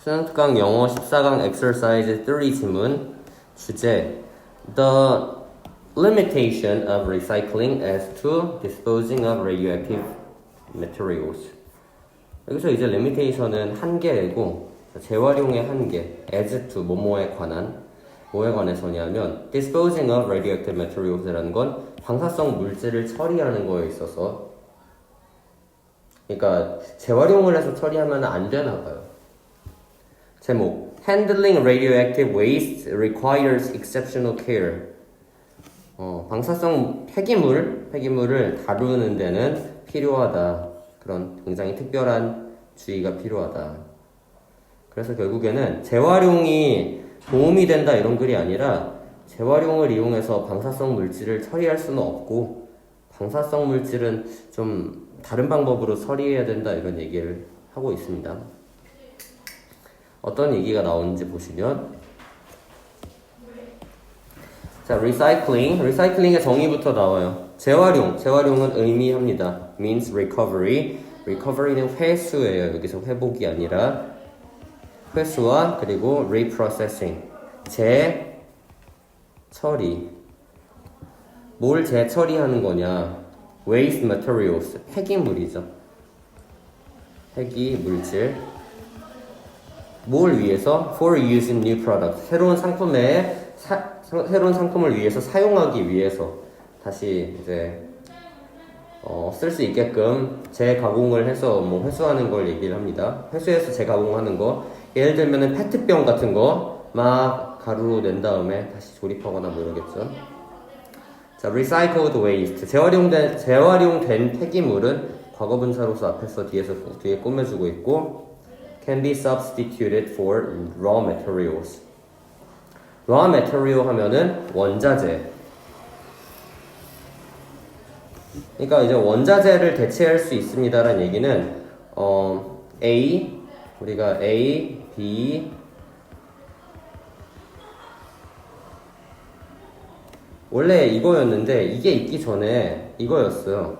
수능 특강 영어 14강 exercise 3 지문 주제 The limitation of recycling as to disposing of radioactive materials. 여기서 이제 limitation은 한계이고 재활용의 한계 as to 뭐뭐에 관한 뭐에 관해서냐면 disposing of radioactive materials라는 건 방사성 물질을 처리하는 거에 있어서 그러니까 재활용을 해서 처리하면 안 되나 봐요. 제목 Handling radioactive waste requires exceptional care. 방사성 폐기물을 다루는 데는 필요하다. 그런 굉장히 특별한 주의가 필요하다. 그래서 결국에는 재활용이 도움이 된다 이런 글이 아니라 재활용을 이용해서 방사성 물질을 처리할 수는 없고 방사성 물질은 좀 다른 방법으로 처리해야 된다 이런 얘기를 하고 있습니다. 어떤 얘기가 나오는지 보시면 자, 리사이클링의 정의부터 나와요. 재활용은 의미합니다. means recovery. recovery는 회수예요. 여기서 회복이 아니라 회수와 그리고 reprocessing. 재처리. 뭘 재처리하는 거냐? waste materials. 폐기물이죠. 폐기물질. 뭘 위해서? For use in new product. 새로운 상품을 위해서 사용하기 위해서 다시 이제 쓸 수 있게끔 재가공을 해서 뭐 회수하는 걸 얘기를 합니다. 회수해서 재가공하는 거. 예를 들면은 페트병 같은 거 막 가루로 낸 다음에 다시 조립하거나 뭐 이러겠죠. 자, recycled waste. 재활용된 폐기물은 과거분사로서 앞에서 뒤에 꾸며주고 있고 can be substituted for raw materials. raw material 하면은 원자재. 그러니까 이제 원자재를 대체할 수 있습니다라는 얘기는 우리가 A, B 원래 이거였는데 이게 있기 전에 이거였어요.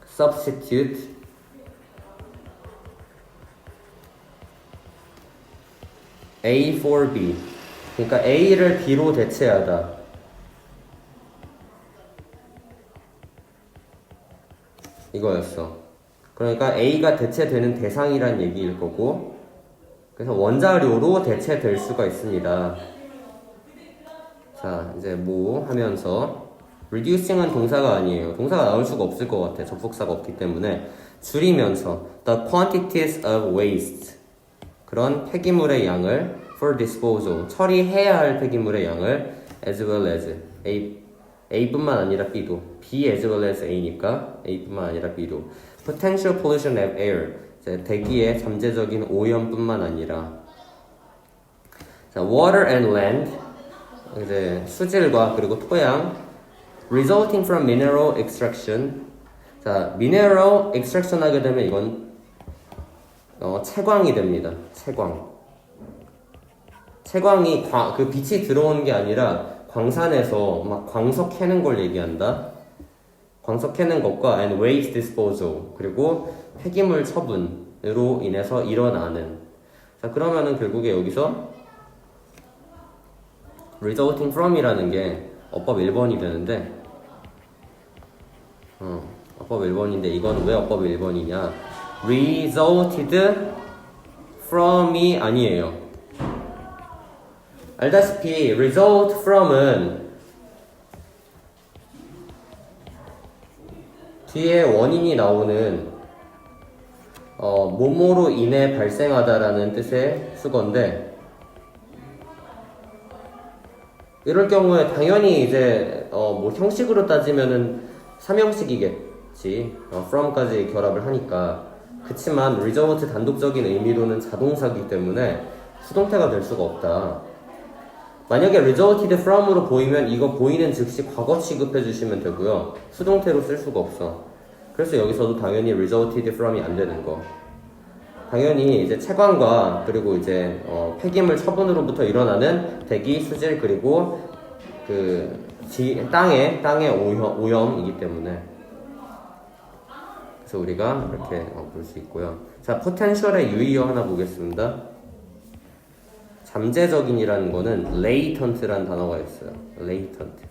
substitute A for B. 그러니까 A를 B로 대체하다. 이거였어. 그러니까 A가 대체되는 대상이란 얘기일 거고, 그래서 원자료로 대체될 수가 있습니다. 자, 이제 뭐 하면서 reducing은 동사가 아니에요. 동사가 나올 수가 없을 것 같아. 접속사가 없기 때문에 줄이면서 the quantities of waste. 그런 폐기물의 양을 for disposal, 처리해야 할 폐기물의 양을 as well as A뿐만 아니라 B도 B as well as A니까 A뿐만 아니라 B도 potential pollution of air, 대기의 잠재적인 오염뿐만 아니라 자, water and land, 이제 수질과 그리고 토양 resulting from mineral extraction. 자, mineral extraction 하게 되면 이건 채광이 됩니다. 채광이 그 빛이 들어오는 게 아니라 광산에서 막 광석 캐는 걸 얘기한다. 광석 캐는 것과 and waste disposal 그리고 폐기물 처분으로 인해서 일어나는. 자, 그러면은 결국에 여기서 resulting from이라는 게 어법 1번이 되는데 어법 1번인데 이건 왜 어법 1번이냐? resulted from이 아니에요. 알다시피 result from은 뒤에 원인이 나오는 뭐뭐로 인해 발생하다라는 뜻의 수거인데 이럴 경우에 당연히 이제 뭐 형식으로 따지면은 3형식이겠지. from까지 결합을 하니까. 그치만 result 단독적인 의미로는 자동사이기 때문에 수동태가 될 수가 없다. 만약에 resulted from으로 보이면 이거 보이는 즉시 과거 취급해 주시면 되고요. 수동태로 쓸 수가 없어. 그래서 여기서도 당연히 resulted from이 안 되는 거. 당연히 이제 채광과 그리고 이제 폐기물 처분으로부터 일어나는 대기, 수질 그리고 그 땅의 오염이기 때문에 그래서 우리가 이렇게 볼 수 있고요. 자, 포텐셜의 유의어 하나 보겠습니다. 잠재적인이라는 거는 latent라는 단어가 있어요. latent,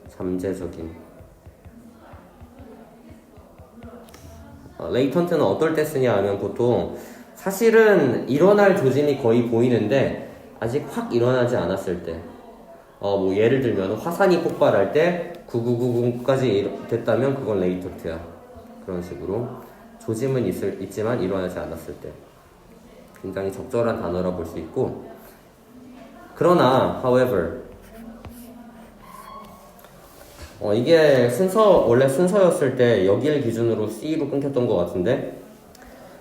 잠재적인. latent는 어떨 때 쓰냐 하면 보통 사실은 일어날 조짐이 거의 보이는데 아직 확 일어나지 않았을 때, 뭐 예를 들면 화산이 폭발할 때 9999까지 됐다면 그건 latent야. 그런 식으로 조짐은 있지만 일어나지 않았을 때 굉장히 적절한 단어라 볼 수 있고, 그러나 however 이게 원래 순서였을 때 여기를 기준으로 C로 끊겼던 것 같은데,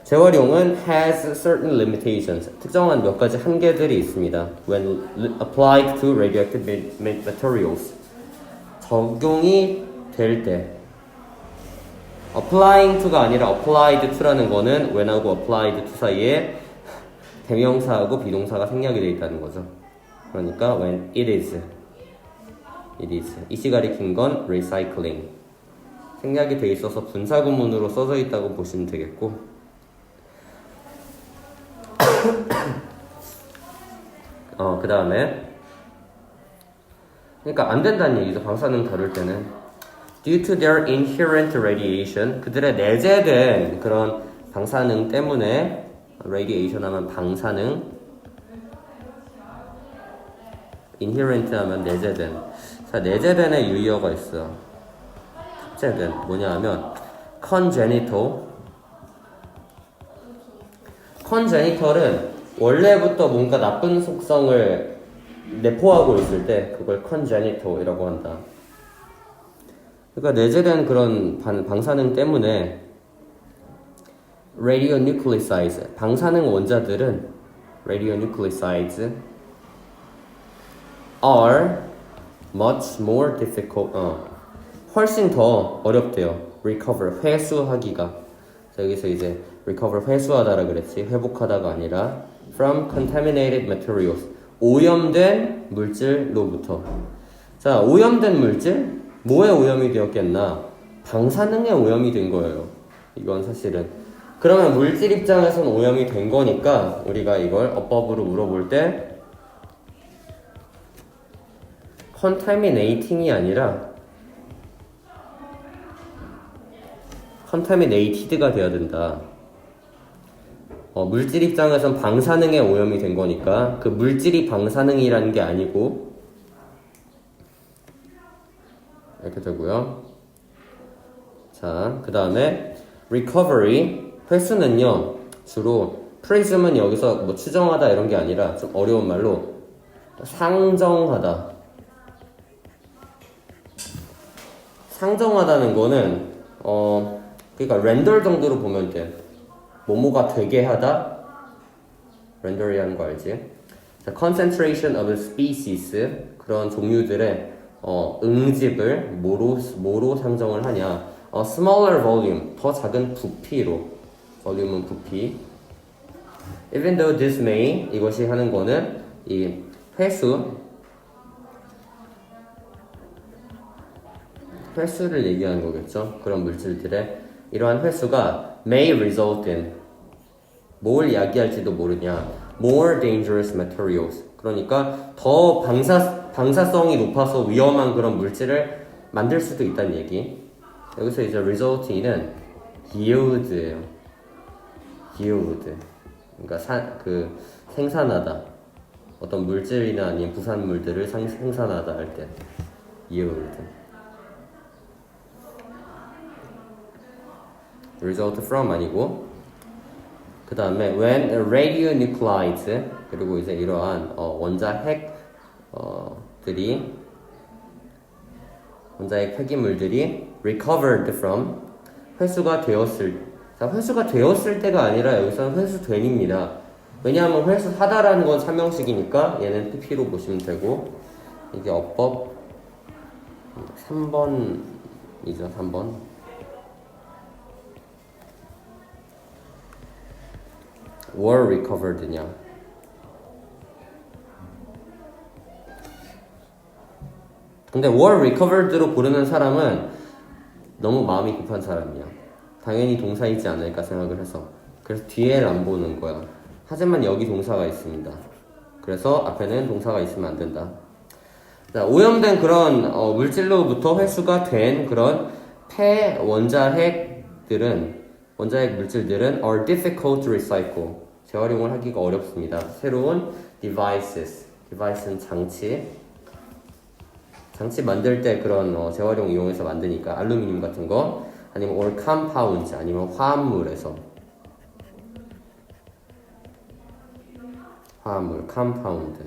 재활용은 has certain limitations, 특정한 몇 가지 한계들이 있습니다. When applied to radioactive materials, 적용이 될 때. applying to가 아니라 applied to라는 거는 when하고 applied to 사이에 대명사하고 비동사가 생략이 되어 있다는 거죠. 그러니까 when it is. 이시 가리킨 건 recycling. 생략이 돼 있어서 분사구문으로 써져 있다고 보시면 되겠고, 그 다음에 그러니까 안 된다는 얘기죠. 방사능 다룰 때는 due to their inherent radiation, 그들의 내재된 그런 방사능 때문에, radiation 하면 방사능, inherent 하면 내재된. 자, 내재된의 유의어가 있어요. 탑재된 뭐냐 하면 congenital은 원래부터 뭔가 나쁜 속성을 내포하고 있을 때 그걸 congenital이라고 한다. 그러니까 내재된 그런 방사능 때문에 radionuclides, 방사능 원자들은 radionuclides are much more difficult, 훨씬 더 어렵대요. recover, 회수하기가. 자, 여기서 이제 recover, 회수하다라 그랬지, 회복하다가 아니라 from contaminated materials, 오염된 물질로부터. 자, 오염된 물질? 뭐에 오염이 되었겠나? 방사능에 오염이 된 거예요. 이건 사실은. 그러면 물질 입장에서는 오염이 된 거니까 우리가 이걸 어법으로 물어볼 때 contaminating이 아니라 contaminated가 돼야 된다. 물질 입장에선 방사능에 오염이 된 거니까 그 물질이 방사능이라는 게 아니고, 이렇게 되고요. 자, 그 다음에 recovery, 회수는요 주로 prism은 여기서 뭐 추정하다 이런 게 아니라 좀 어려운 말로 상정하다. 상정하다는 거는 그러니까 렌더 정도로 보면 돼. 뭐뭐가 되게 하다, 렌더링하는 거 알지? 자, concentration of species, 그런 종류들의 응집을 뭐로 상정을 하냐? smaller volume, 더 작은 부피로. volume은 부피. Even though this may, 이것이 하는 거는 이 회수를 얘기하는 거겠죠. 그런 물질들의 이러한 회수가 may result in, 뭘 야기할지도 모르냐, more dangerous materials, 그러니까 더 방사성이 높아서 위험한 그런 물질을 만들 수도 있다는 얘기. 여기서 이제 result in은 yield예요. yield. 그러니까 생산하다. 어떤 물질이나 아니면 부산물들을 생산하다 할 때 yield. result from 아니고, 그 다음에 when radionuclides, 그리고 이제 이러한 원자핵 폐기물들이 recovered from, 회수가 되었을 때가 아니라 여기서는 회수된입니다. 왜냐하면 회수하다라는 건 삼형식이니까 얘는 PP로 보시면 되고, 이게 어법 3번이죠. 3번. were recovered냐. 근데 were recovered로 고르는 사람은 너무 마음이 급한 사람이야. 당연히 동사이지 않을까 생각을 해서. 그래서 뒤에를 안 보는 거야. 하지만 여기 동사가 있습니다. 그래서 앞에는 동사가 있으면 안 된다. 자, 오염된 그런 물질로부터 회수가 된 그런 원자핵 물질들은 are difficult to recycle. 재활용을 하기가 어렵습니다. 새로운 device는 장치 만들 때 그런 재활용 이용해서 만드니까 알루미늄 같은 거 아니면 or compounds 아니면 화합물 compound.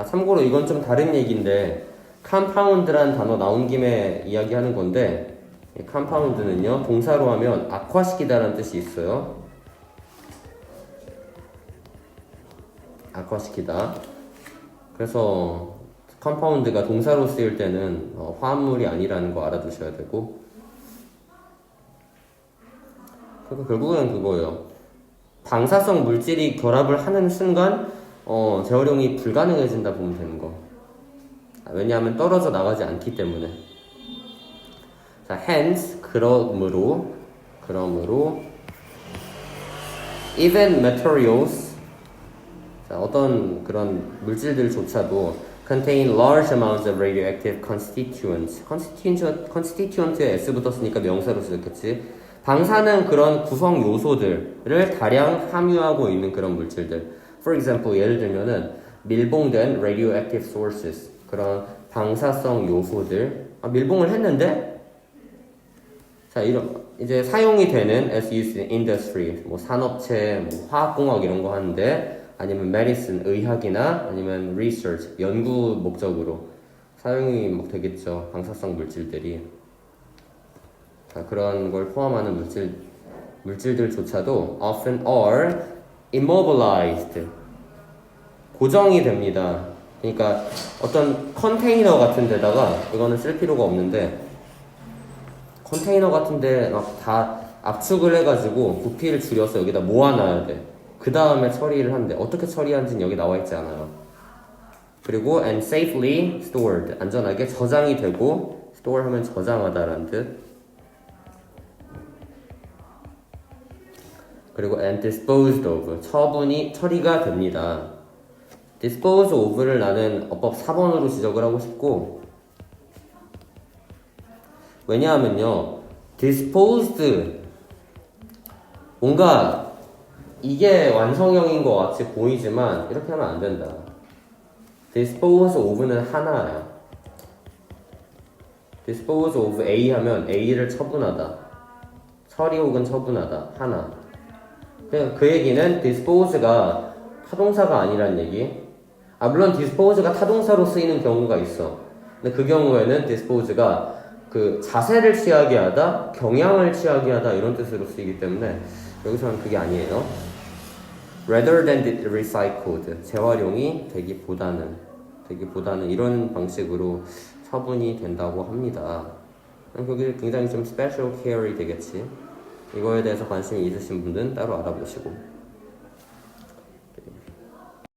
참고로 이건 좀 다른 얘기인데 compound란 단어 나온 김에 이야기하는 건데 compound는요 동사로 하면 악화시키다라는 뜻이 있어요. 악화시키다. 그래서 compound가 동사로 쓰일 때는 화합물이 아니라는 거 알아두셔야 되고. 그러니까 결국은 그거예요. 방사성 물질이 결합을 하는 순간 재활용이 불가능해진다 보면 되는 거. 왜냐하면 떨어져 나가지 않기 때문에. 자, hence 그러므로 even materials, 자, 어떤 그런 물질들조차도 contain large amounts of radioactive constituents. constituent에 s 붙었으니까 명사로 쓰였겠지. 방사는 그런 구성 요소들을 다량 함유하고 있는 그런 물질들. For example, 예를 들면은 밀봉된 radioactive sources, 그런 방사성 요소들. 밀봉을 했는데, 자, 이제 사용이 되는 as used in industry, 뭐 산업체, 뭐 화학공학 이런 거 하는데, 아니면 medicine, 의학이나 아니면 research, 연구 목적으로 사용이 막 되겠죠. 방사성 물질들이. 자, 그런 걸 포함하는 물질들조차도 often are immobilized, 고정이 됩니다. 그러니까 어떤 컨테이너 같은 데다가, 이거는 쓸 필요가 없는데 컨테이너 같은 데 막 다 압축을 해가지고 부피를 줄여서 여기다 모아놔야 돼. 그 다음에 처리를 하는데 어떻게 처리하는지는 여기 나와 있지 않아요. 그리고 and safely stored, 안전하게 저장이 되고, store 하면 저장하다라는 뜻. 그리고 and disposed of, 처리가 됩니다. dispose of를 나는 어법 4번으로 지적을 하고 싶고, 왜냐하면요 disposed, 뭔가 이게 완성형인 것 같이 보이지만 이렇게 하면 안 된다. dispose of는 하나야. dispose of A 하면 A를 처분하다, 처리 혹은 처분하다, 하나. 그 얘기는 dispose가 타동사가 아니란 얘기. 물론 dispose가 타동사로 쓰이는 경우가 있어. 근데 그 경우에는 dispose가 그 자세를 취하게 하다, 경향을 취하게 하다 이런 뜻으로 쓰이기 때문에 여기서는 그게 아니에요. rather than recycled, 재활용이 되기보다는 이런 방식으로 처분이 된다고 합니다. 그게 굉장히 좀 special care이 되겠지. 이거에 대해서 관심이 있으신 분들은 따로 알아보시고.